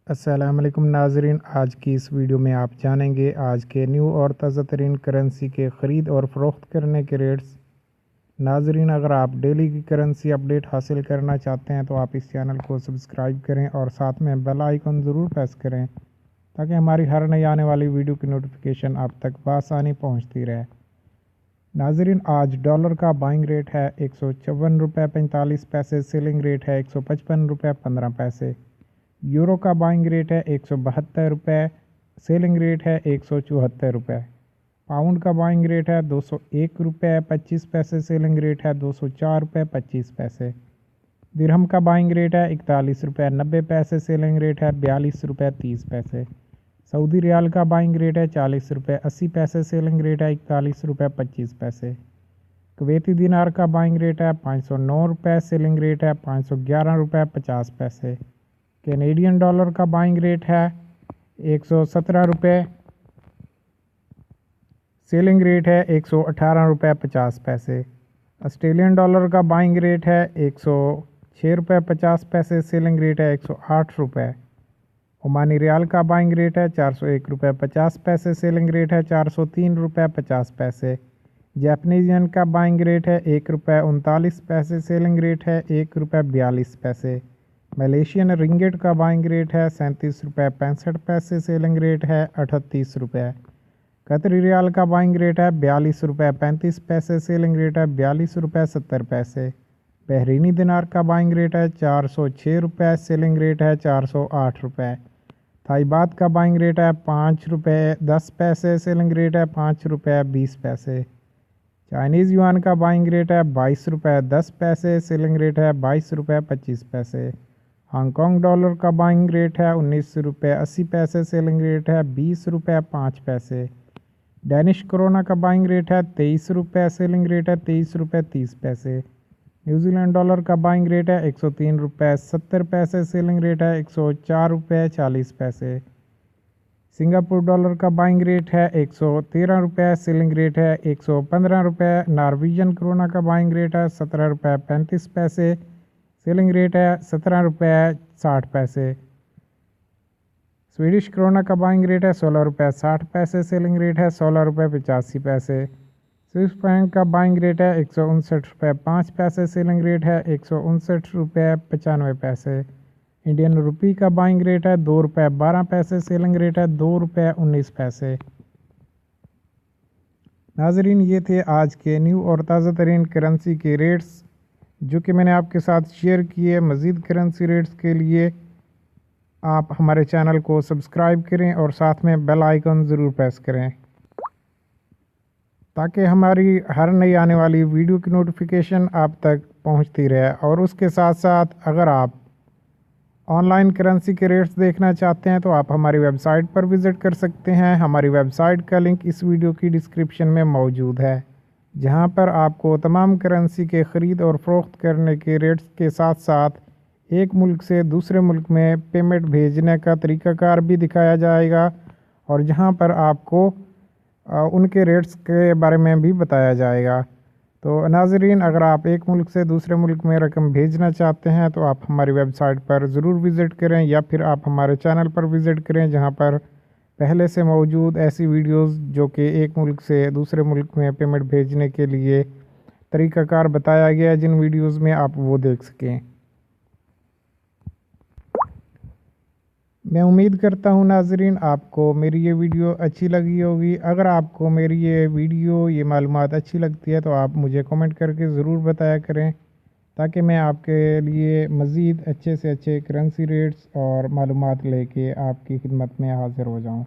السلام علیکم ناظرین، آج کی اس ویڈیو میں آپ جانیں گے آج کے نیو اور تازہ ترین کرنسی کے خرید اور فروخت کرنے کے ریٹس۔ ناظرین، اگر آپ ڈیلی کی کرنسی اپڈیٹ حاصل کرنا چاہتے ہیں تو آپ اس چینل کو سبسکرائب کریں اور ساتھ میں بیل آئیکن ضرور پریس کریں تاکہ ہماری ہر نئی آنے والی ویڈیو کی نوٹیفیکیشن آپ تک بآسانی پہنچتی رہے۔ ناظرین، آج ڈالر کا بائنگ ریٹ ہے 154 روپے 45 پیسے، سیلنگ ریٹ ہے 155 روپے 15 پیسے۔ یورو کا بائنگ ریٹ ہے 172 روپے، سیلنگ ریٹ ہے 174 روپے۔ پاؤنڈ کا بائنگ ریٹ ہے 201 روپے 25 پیسے، سیلنگ ریٹ ہے 204 روپے 25 پیسے۔ درہم کا بائنگ ریٹ ہے 41 روپے 90 پیسے، سیلنگ ریٹ ہے 42 روپے 30 پیسے۔ سعودی ریال کا بائنگ ریٹ ہے 40 روپے 80 پیسے، سیلنگ ریٹ ہے 41 روپے 25 پیسے۔ کویتی دینار کا بائنگ ریٹ ہے 509 روپے، سیلنگ ریٹ ہے 511 روپے 50 پیسے۔ کینیڈین ڈالر کا بائنگ ریٹ ہے 117 روپے، سیلنگ ریٹ ہے 118 روپے 50 پیسے۔ آسٹریلین ڈالر کا بائنگ ریٹ ہے 106 روپے 50 پیسے، سیلنگ ریٹ ہے 108 روپے۔ عمانی ریال کا بائنگ ریٹ ہے 401 روپے 50 پیسے، سیلنگ ریٹ ہے 403 روپے 50 پیسے۔ جاپنیز ین کا بائنگ ریٹ ہے 1 روپے 39 پیسے، سیلنگ ریٹ ہے 1 روپے 42 پیسے۔ ملیشین رنگٹ کا بائنگ ریٹ ہے 37 روپے 65 پیسے، سیلنگ ریٹ ہے 38 روپے۔ قطری ریال کا بائنگ ریٹ ہے 42 روپے 35 پیسے، سیلنگ ریٹ ہے 42 روپے 70 پیسے۔ بحرینی دینار کا بائنگ ریٹ ہے 406 روپے، سیلنگ ریٹ ہے 408 روپے۔ تھائی بات کا بائنگ ریٹ ہے 5 روپے 10 پیسے، سیلنگ ریٹ ہے 5 روپے 20 پیسے۔ چائنیز یوان کا بائنگ ریٹ ہے 22 روپے 10 پیسے، سیلنگ ریٹ ہے 22 روپے 25 پیسے۔ ہانگ کانگ ڈالر کا بائنگ ریٹ ہے 19 روپے 80 پیسے، سیلنگ ریٹ ہے 20 روپے 5 پیسے۔ ڈینش کرونا کا بائنگ ریٹ ہے 23 روپے، سیلنگ ریٹ ہے 23 روپے 30 پیسے۔ نیوزی لینڈ ڈالر کا بائنگ ریٹ ہے 103 روپے 70 پیسے، سیلنگ ریٹ ہے 104 روپے 40 پیسے۔ سنگاپور ڈالر کا بائنگ ریٹ ہے 113 روپے، سیلنگ ریٹ ہے 115 روپے۔ نارویجن کرونا کا بائنگ ریٹ ہے 17 روپے 35 پیسے، سیلنگ ریٹ ہے 17 روپے 60 پیسے۔ سویڈش کرونا کا بائنگ ریٹ ہے 16 روپے 60 پیسے، سیلنگ ریٹ ہے 16 روپے 85 پیسے۔ سوئس فرینک کا بائنگ ریٹ ہے 159 روپے 5 پیسے، سیلنگ ریٹ ہے 159 روپے 95 پیسے۔ انڈین روپی کا بائنگ ریٹ ہے 2 روپے 12 پیسے، سیلنگ ریٹ ہے 2 روپے 19 پیسے۔ ناظرین، یہ تھے آج کے نیو اور تازہ ترین کرنسی کے ریٹس جو کہ میں نے آپ کے ساتھ شیئر کیے۔ مزید کرنسی ریٹس کے لیے آپ ہمارے چینل کو سبسکرائب کریں اور ساتھ میں بیل آئیکن ضرور پریس کریں تاکہ ہماری ہر نئی آنے والی ویڈیو کی نوٹیفیکیشن آپ تک پہنچتی رہے۔ اور اس کے ساتھ ساتھ اگر آپ آن لائن کرنسی کے ریٹس دیکھنا چاہتے ہیں تو آپ ہماری ویب سائٹ پر وزٹ کر سکتے ہیں۔ ہماری ویب سائٹ کا لنک اس ویڈیو کی ڈسکرپشن میں موجود ہے، جہاں پر آپ کو تمام کرنسی کے خرید اور فروخت کرنے کے ریٹس کے ساتھ ساتھ ایک ملک سے دوسرے ملک میں پیمنٹ بھیجنے کا طریقہ کار بھی دکھایا جائے گا، اور جہاں پر آپ کو ان کے ریٹس کے بارے میں بھی بتایا جائے گا۔ تو ناظرین، اگر آپ ایک ملک سے دوسرے ملک میں رقم بھیجنا چاہتے ہیں تو آپ ہماری ویب سائٹ پر ضرور وزٹ کریں، یا پھر آپ ہمارے چینل پر وزٹ کریں جہاں پر پہلے سے موجود ایسی ویڈیوز جو کہ ایک ملک سے دوسرے ملک میں پیمنٹ بھیجنے کے لیے طریقہ کار بتایا گیا ہے، جن ویڈیوز میں آپ وہ دیکھ سکیں۔ میں امید کرتا ہوں ناظرین آپ کو میری یہ ویڈیو اچھی لگی ہوگی۔ اگر آپ کو میری یہ معلومات اچھی لگتی ہے تو آپ مجھے کمنٹ کر کے ضرور بتایا کریں تاکہ میں آپ کے لیے مزید اچھے سے اچھے کرنسی ریٹس اور معلومات لے کے آپ کی خدمت میں حاضر ہو جاؤں۔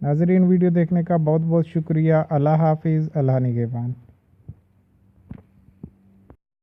ناظرین، ویڈیو دیکھنے کا بہت بہت شکریہ۔ اللہ حافظ، اللہ نگہبان۔